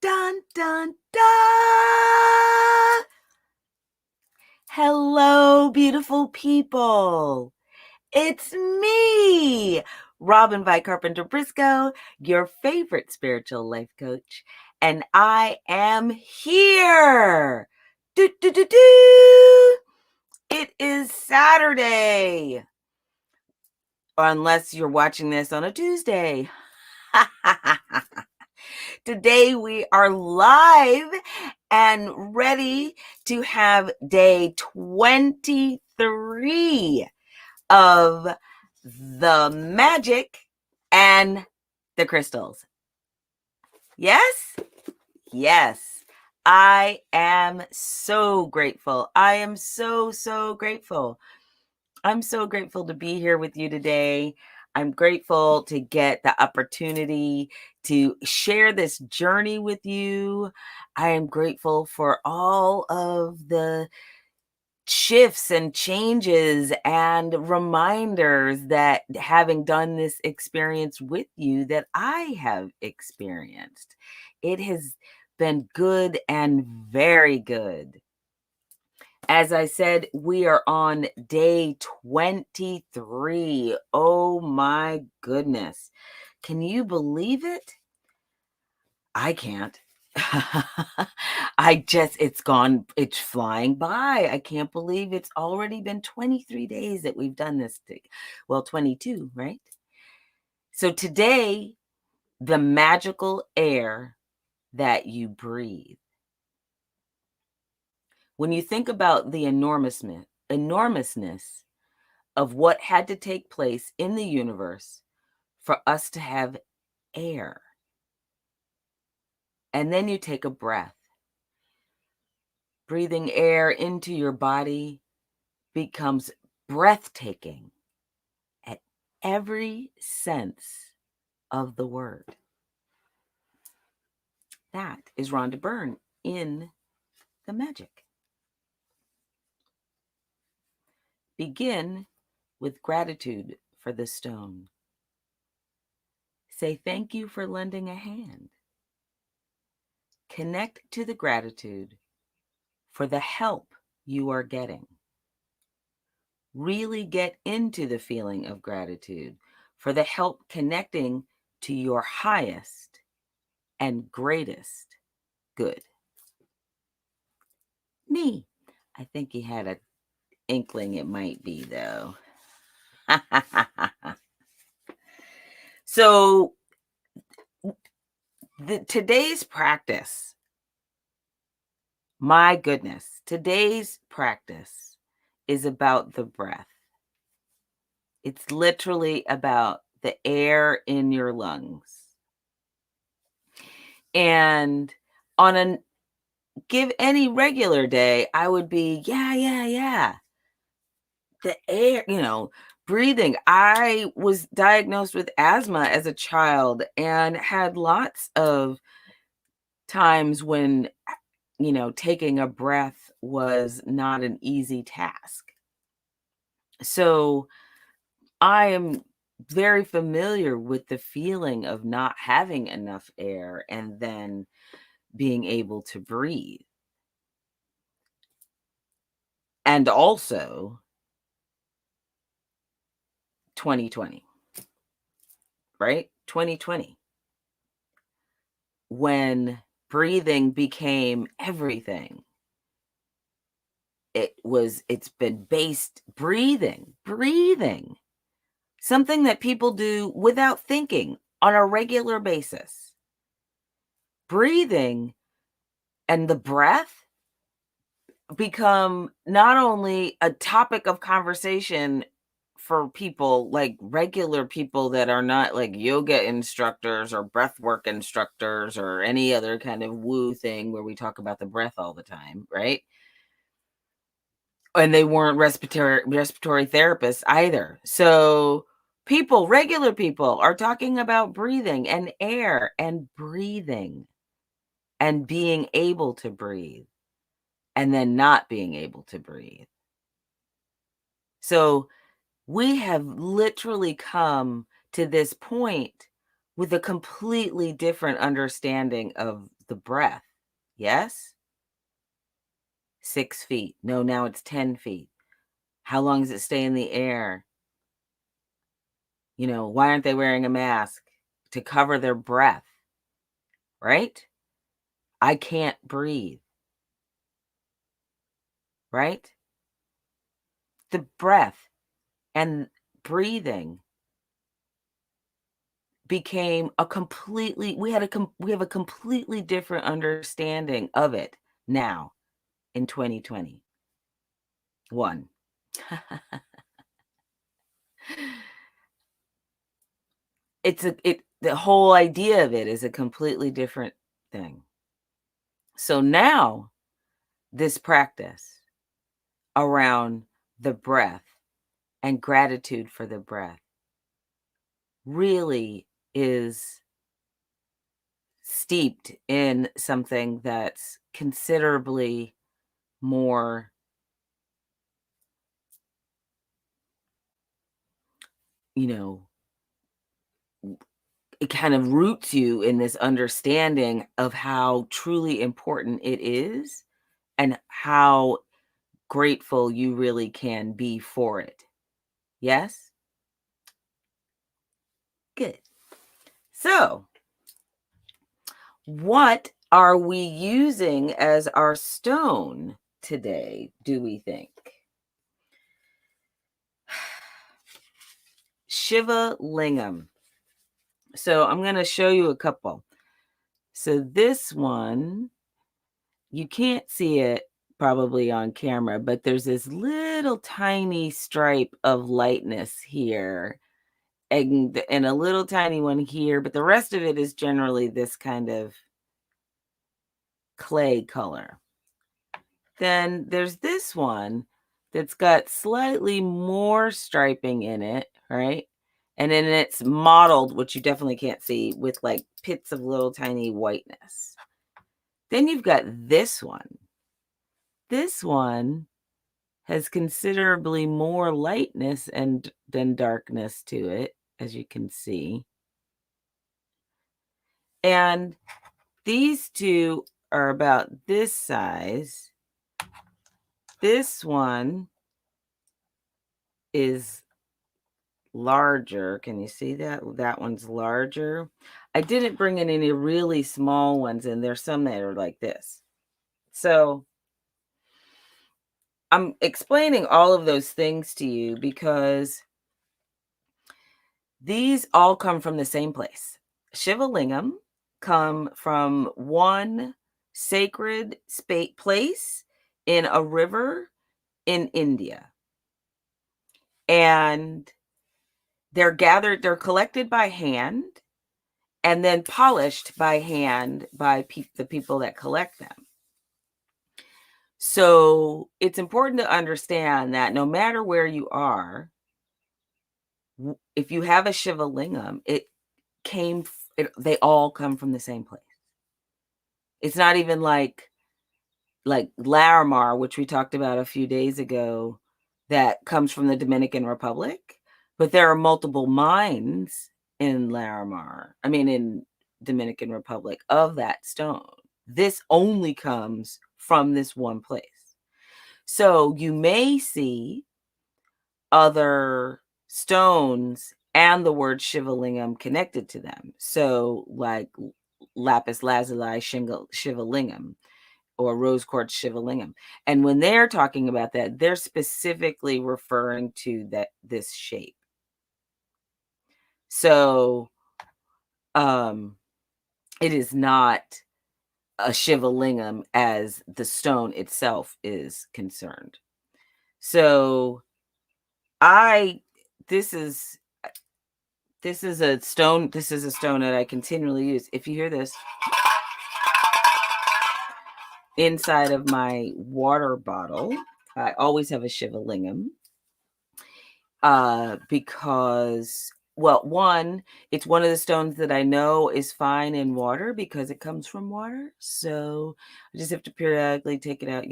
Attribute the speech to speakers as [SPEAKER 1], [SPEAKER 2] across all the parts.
[SPEAKER 1] Dun, dun, dun! Hello, beautiful people. It's me, Robin Vi Carpenter Briscoe, your favorite spiritual life coach, and I am here. Do, do, do, do. It is Saturday, unless you're watching this on a Tuesday. Today we are live and ready to have day 23 of the magic and the crystals. Yes? Yes. I am so grateful. I am so grateful. I'm so grateful to be here with you today. I'm grateful to get the opportunity to share this journey with you. I am grateful for all of the shifts and changes and reminders that having done this experience with you that I have experienced. It has been good and very good. As I said, we are on day 23. Oh my goodness. Can you believe it? I can't. It's flying by. I can't believe it's already been 23 days that we've done this. Well, 22, right? So today, the magical air that you breathe. When you think about the enormousness of what had to take place in the universe for us to have air, and then you take a breath, breathing air into your body becomes breathtaking at every sense of the word. That is Rhonda Byrne in The Magic. Begin with gratitude for the stone. Say thank you for lending a hand. Connect to the gratitude for the help you are getting. Really get into the feeling of gratitude for the help connecting to your highest and greatest good. Me. I think he had an inkling it might be, though. So, today's practice, my goodness, today's practice is about the breath. It's literally about the air in your lungs. And on a give any regular day, I would be, yeah. The air, breathing. I was diagnosed with asthma as a child and had lots of times when, taking a breath was not an easy task. So I am very familiar with the feeling of not having enough air and then being able to breathe. And also 2020, right? 2020, when breathing became everything. It's been based breathing, something that people do without thinking on a regular basis. Breathing and the breath become not only a topic of conversation for people, like regular people that are not like yoga instructors or breath work instructors or any other kind of woo thing where we talk about the breath all the time, right? And they weren't respiratory therapists either. So regular people are talking about breathing and air and breathing and being able to breathe and then not being able to breathe. So we have literally come to this point with a completely different understanding of the breath. Yes? 6 feet. No, now it's 10 feet. How long does it stay in the air? Why aren't they wearing a mask? To cover their breath, right? I can't breathe, right? The breath and breathing became we have a completely different understanding of it now in 2021. The whole idea of it is a completely different thing. So now this practice around the breath and gratitude for the breath really is steeped in something that's considerably more, it kind of roots you in this understanding of how truly important it is and how grateful you really can be for it. Yes? Good. So, what are we using as our stone today, do we think? Shiva Lingam. So I'm going to show you a couple. So this one, you can't see it probably on camera, but there's this little tiny stripe of lightness here and a little tiny one here, but the rest of it is generally this kind of clay color. Then there's this one that's got slightly more striping in it, right? And then it's mottled, which you definitely can't see, with like pits of little tiny whiteness. Then you've got this one. This one has considerably more lightness than darkness to it, as you can see. And these two are about this size. This one is larger. Can you see that? That one's larger. I didn't bring in any really small ones, and there's some that are like this. So I'm explaining all of those things to you because these all come from the same place. Shiva Lingam come from one sacred place in a river in India. And they're collected by hand and then polished by hand by the people that collect them. So it's important to understand that no matter where you are, if you have a Shiva Lingam, they all come from the same place. It's not even like Larimar, which we talked about a few days ago, that comes from the Dominican Republic, but there are multiple mines in Dominican Republic of that stone. This only comes from this one place. So you may see other stones and the word Shiva Lingam connected to them. So like lapis lazuli Shiva Lingam or rose quartz Shiva Lingam. And when they're talking about that, they're specifically referring to this shape. So it is not a Shiva Lingam as the stone itself is concerned. So this is a stone that I continually use. If you hear this inside of my water bottle, I always have a Shiva Lingam. Because, well, one, it's one of the stones that I know is fine in water because it comes from water. So I just have to periodically take it out.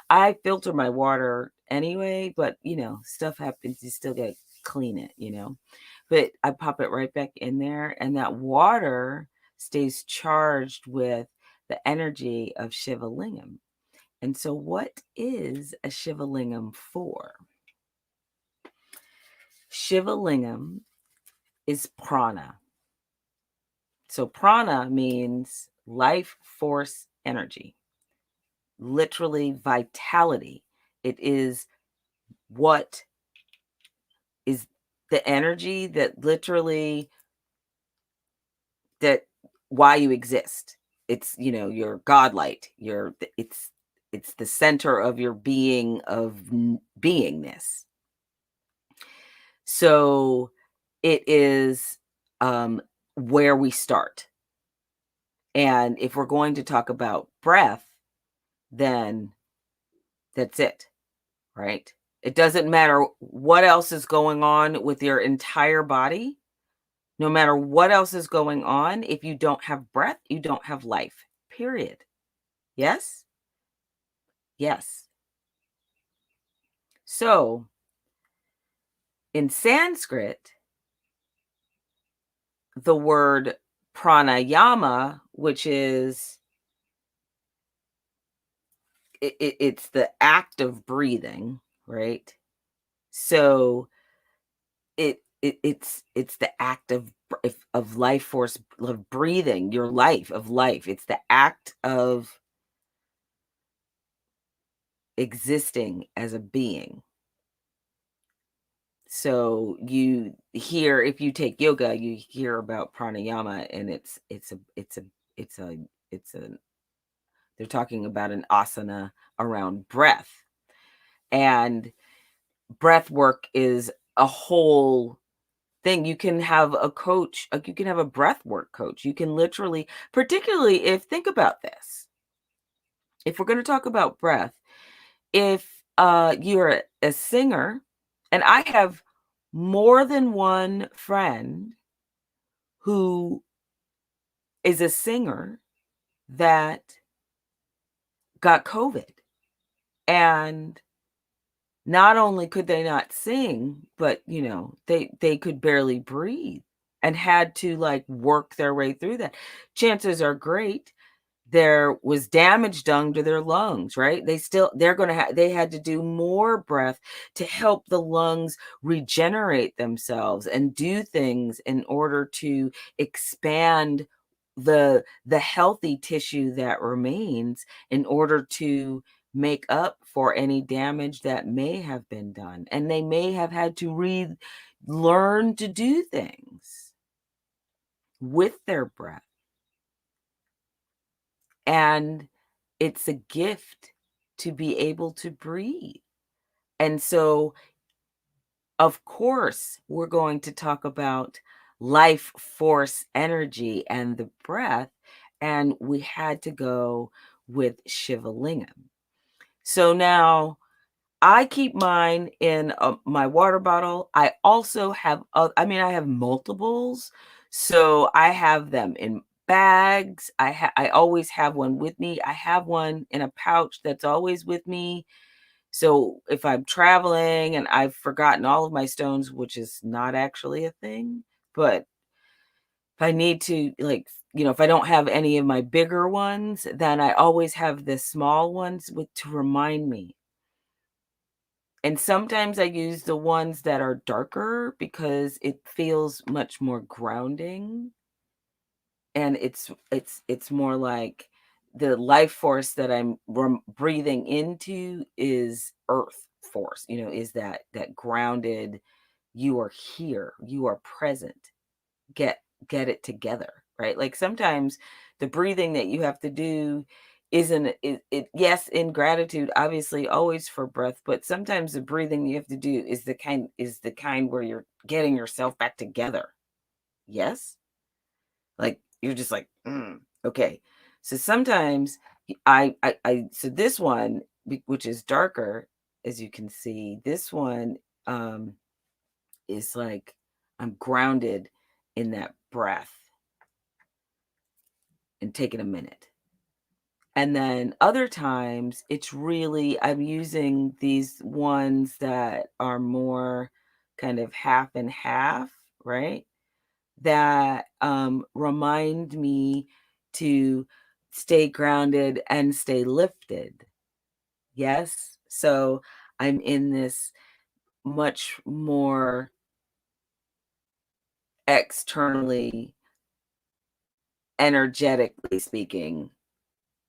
[SPEAKER 1] I filter my water anyway, but stuff happens. You still got to clean it, but I pop it right back in there, and that water stays charged with the energy of Shiva Lingam. And so what is a Shiva Lingam for? Shiva Lingam is prana. So prana means life force energy, literally vitality. It is what is the energy that literally, that why you exist. It's, your godlight, it's the center of your being, of beingness. So it is where we start. And if we're going to talk about breath, then that's it, right? It doesn't matter what else is going on with your entire body. No matter what else is going on, if you don't have breath, you don't have life, period. Yes? Yes. So, in Sanskrit, the word pranayama, which is, it's the act of breathing, right? So it's the act of life force, of breathing, your life, of life. It's the act of existing as a being. So you hear, if you take yoga, you hear about pranayama, and they're talking about an asana around breath. And breath work is a whole thing. You can have a coach, you can have a breath work coach. You can literally, particularly if, think about this. If we're going to talk about breath, if you're a singer, and I have more than one friend who is a singer that got COVID. And not only could they not sing, but they could barely breathe and had to work their way through that. Chances are great there was damage done to their lungs, right? They had to do more breath to help the lungs regenerate themselves and do things in order to expand the healthy tissue that remains, in order to make up for any damage that may have been done. And they may have had to learn to do things with their breath. And it's a gift to be able to breathe. And so, of course, we're going to talk about life force energy and the breath. And we had to go with Shiva Lingam. So now I keep mine in my water bottle. I also have, I have multiples. So I have them in bags. I always have one with me. I have one in a pouch that's always with me. So if I'm traveling and I've forgotten all of my stones, which is not actually a thing, but if I need to, if I don't have any of my bigger ones, then I always have the small ones to remind me. And sometimes I use the ones that are darker because it feels much more grounding. And it's more like the life force that I'm breathing into is earth force, is that grounded, you are here, you are present, get it together, right? Like sometimes the breathing that you have to do isn't it yes, in gratitude, obviously, always for breath, but sometimes the breathing you have to do is the kind where you're getting yourself back together. Yes? Like you're just like, okay. So sometimes so this one, which is darker, as you can see, this one is like I'm grounded in that breath and taking a minute. And then other times it's really, I'm using these ones that are more kind of half and half, right? That remind me to stay grounded and stay lifted. Yes. So I'm in this much more externally, energetically speaking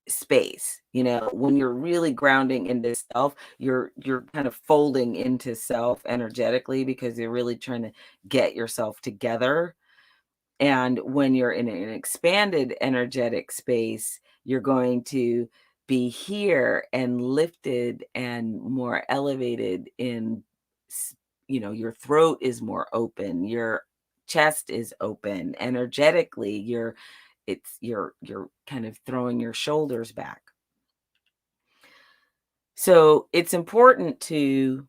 [SPEAKER 1] space. You know, when you're really grounding into self, you're kind of folding into self energetically because you're really trying to get yourself together. And when you're in an expanded energetic space, you're going to be here and lifted and more elevated in, you know, your throat is more open, your chest is open energetically, you're kind of throwing your shoulders back. So it's important to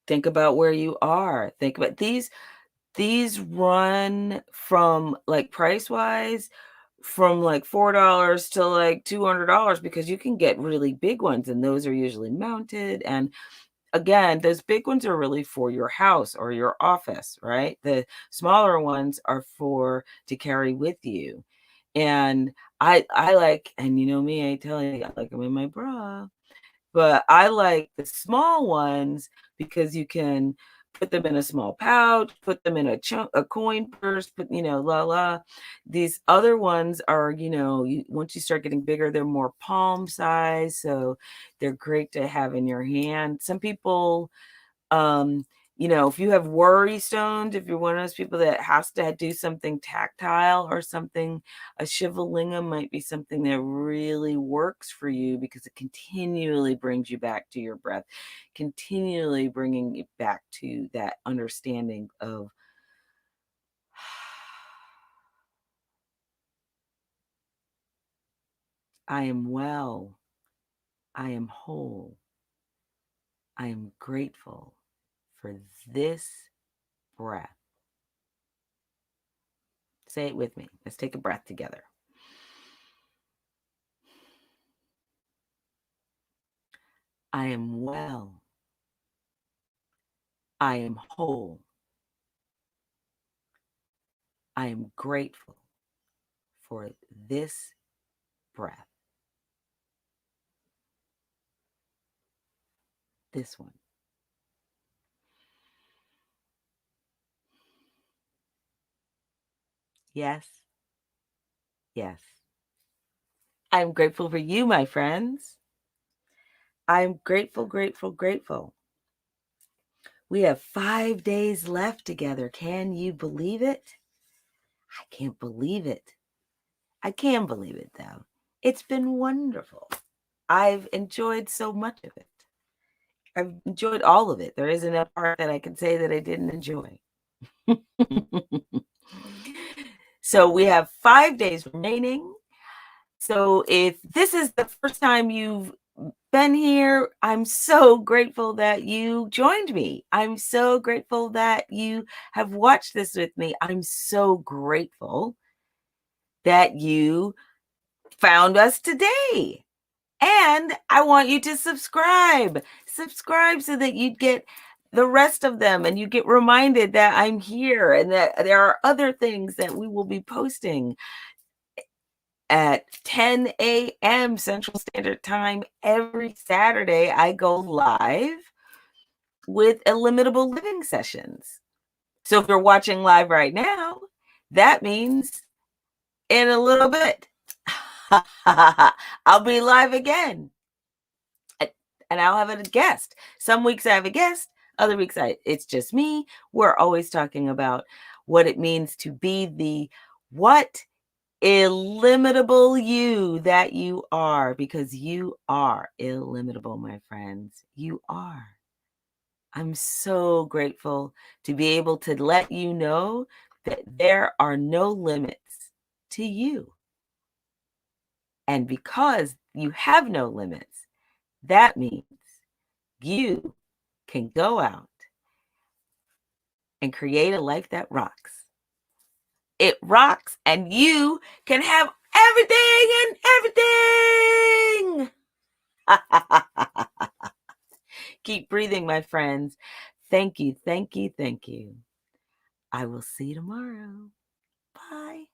[SPEAKER 1] think about where you are. Think about these run from, like, price-wise, from, like, $4 to, like, $200 because you can get really big ones, and those are usually mounted, and, again, those big ones are really for your house or your office, right? The smaller ones are for to carry with you, and I like, and you know me, I tell you, I like them in my bra. But I like the small ones because you can put them in a small pouch, put them in a coin purse, put, you know, la la. These other ones are, you know, once you start getting bigger, they're more palm size, so they're great to have in your hand. Some people, um, you know, if you have worry stones, if you're one of those people that has to do something tactile or something, a shivalingam might be something that really works for you because it continually brings you back to your breath, continually bringing you back to that understanding of I am well, I am whole, I am grateful for this breath. Say it with me. Let's take a breath together. I am well. I am whole. I am grateful for this breath. This one. Yes. Yes. I'm grateful for you, my friends. I'm grateful, grateful, grateful. We have 5 days left together. Can you believe it? I can't believe it. I can believe it, though. It's been wonderful. I've enjoyed so much of it. I've enjoyed all of it. There isn't a part that I can say that I didn't enjoy. So we have 5 days remaining. So if this is the first time you've been here, I'm so grateful that you joined me. I'm so grateful that you have watched this with me. I'm so grateful that you found us today. And I want you to subscribe. Subscribe so that you get the rest of them and you get reminded that I'm here and that there are other things that we will be posting at 10 a.m. Central Standard Time every Saturday. I go live with illimitable living sessions. So if you're watching live right now, that means in a little bit, I'll be live again. And I'll have a guest. Some weeks I have a guest, other weeks it's just me. We're always talking about what it means to be the what illimitable you that you are, because you are illimitable, my friends. You are. I'm so grateful to be able to let you know that there are no limits to you. And because you have no limits, that means you can go out and create a life that rocks. It rocks, and you can have everything and everything. Keep breathing, my friends. Thank you, thank you, thank you. I will see you tomorrow. Bye.